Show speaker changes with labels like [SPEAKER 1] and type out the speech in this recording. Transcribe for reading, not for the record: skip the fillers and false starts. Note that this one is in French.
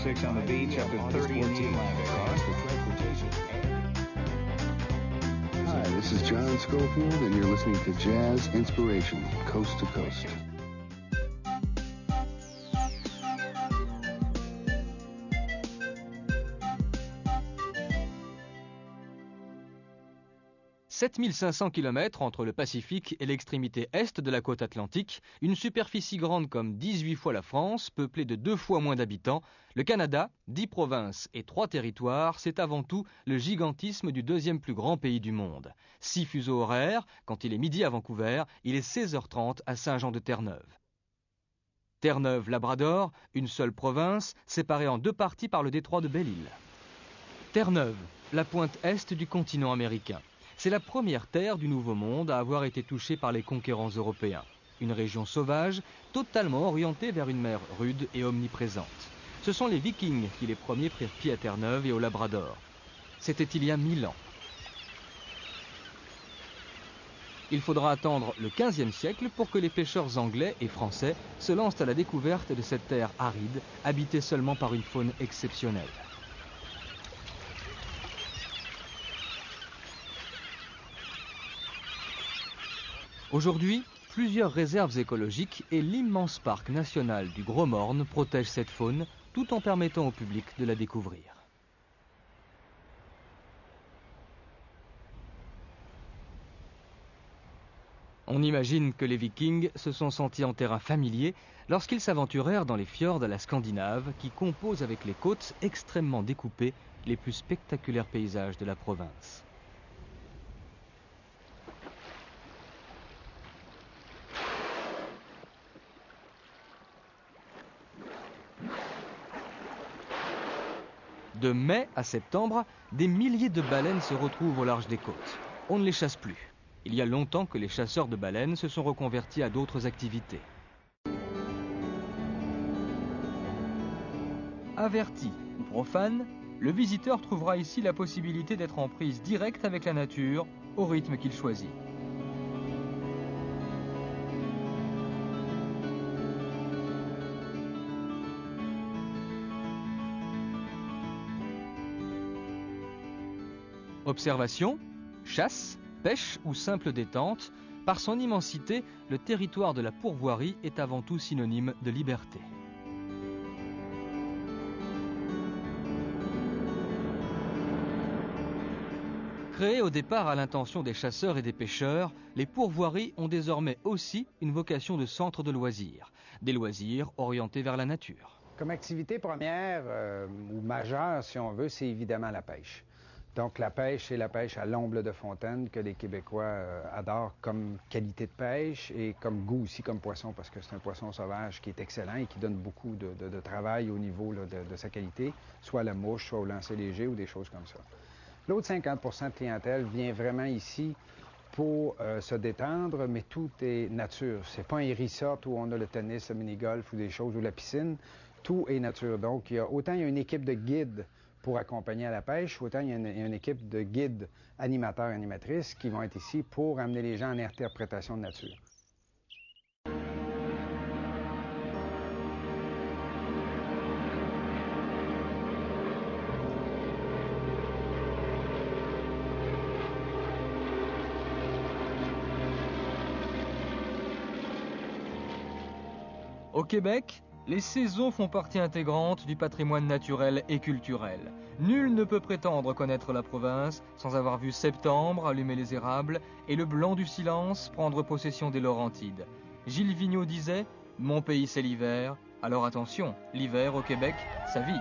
[SPEAKER 1] 26 on the beach after 30 in the Atlantic.
[SPEAKER 2] Hi, this is John Schofield, and you're listening to Jazz Inspiration, Coast to Coast.
[SPEAKER 3] 7500 km entre le Pacifique et l'extrémité est de la côte atlantique, une superficie grande comme 18 fois la France, peuplée de 2 fois moins d'habitants, le Canada, 10 provinces et 3 territoires, c'est avant tout le gigantisme du deuxième plus grand pays du monde. 6 fuseaux horaires, quand il est midi à Vancouver, il est 16h30 à Saint-Jean-de-Terre-Neuve. Terre-Neuve-Labrador, une seule province, séparée en 2 parties par le détroit de Belle-Île. Terre-Neuve, la pointe est du continent américain. C'est la première terre du Nouveau Monde à avoir été touchée par les conquérants européens. Une région sauvage, totalement orientée vers une mer rude et omniprésente. Ce sont les Vikings qui les premiers prirent pied à Terre-Neuve et au Labrador. C'était il y a 1000 ans. Il faudra attendre le XVe siècle pour que les pêcheurs anglais et français se lancent à la découverte de cette terre aride, habitée seulement par une faune exceptionnelle. Aujourd'hui, plusieurs réserves écologiques et l'immense parc national du Gros Morne protègent cette faune tout en permettant au public de la découvrir. On imagine que les Vikings se sont sentis en terrain familier lorsqu'ils s'aventurèrent dans les fjords à la Scandinave qui composent avec les côtes extrêmement découpées les plus spectaculaires paysages de la province. De mai à septembre, des milliers de baleines se retrouvent au large des côtes. On ne les chasse plus. Il y a longtemps que les chasseurs de baleines se sont reconvertis à d'autres activités. Averti ou profane, le visiteur trouvera ici la possibilité d'être en prise directe avec la nature, au rythme qu'il choisit. Observation, chasse, pêche ou simple détente, par son immensité, le territoire de la pourvoirie est avant tout synonyme de liberté. Créées au départ à l'intention des chasseurs et des pêcheurs, les pourvoiries ont désormais aussi une vocation de centre de loisirs, des loisirs orientés vers la nature.
[SPEAKER 4] Comme activité première ou majeure, si on veut, c'est évidemment la pêche. Donc la pêche, c'est la pêche à l'omble de fontaine que les Québécois adorent comme qualité de pêche et comme goût aussi comme poisson, parce que c'est un poisson sauvage qui est excellent et qui donne beaucoup de travail au niveau là, de sa qualité, soit à la mouche, soit au lancer léger ou des choses comme ça. L'autre 50% de clientèle vient vraiment ici pour se détendre, mais tout est nature. C'est pas un resort où on a le tennis, le mini-golf ou des choses, ou la piscine. Tout est nature. Donc, autant il y a une équipe de guides pour accompagner à la pêche, autant il y a une équipe de guides animateurs et animatrices qui vont être ici pour amener les gens en interprétation de nature.
[SPEAKER 3] Au Québec, les saisons font partie intégrante du patrimoine naturel et culturel. Nul ne peut prétendre connaître la province sans avoir vu septembre allumer les érables et le blanc du silence prendre possession des Laurentides. Gilles Vigneault disait « Mon pays c'est l'hiver », alors attention, l'hiver au Québec, ça vit.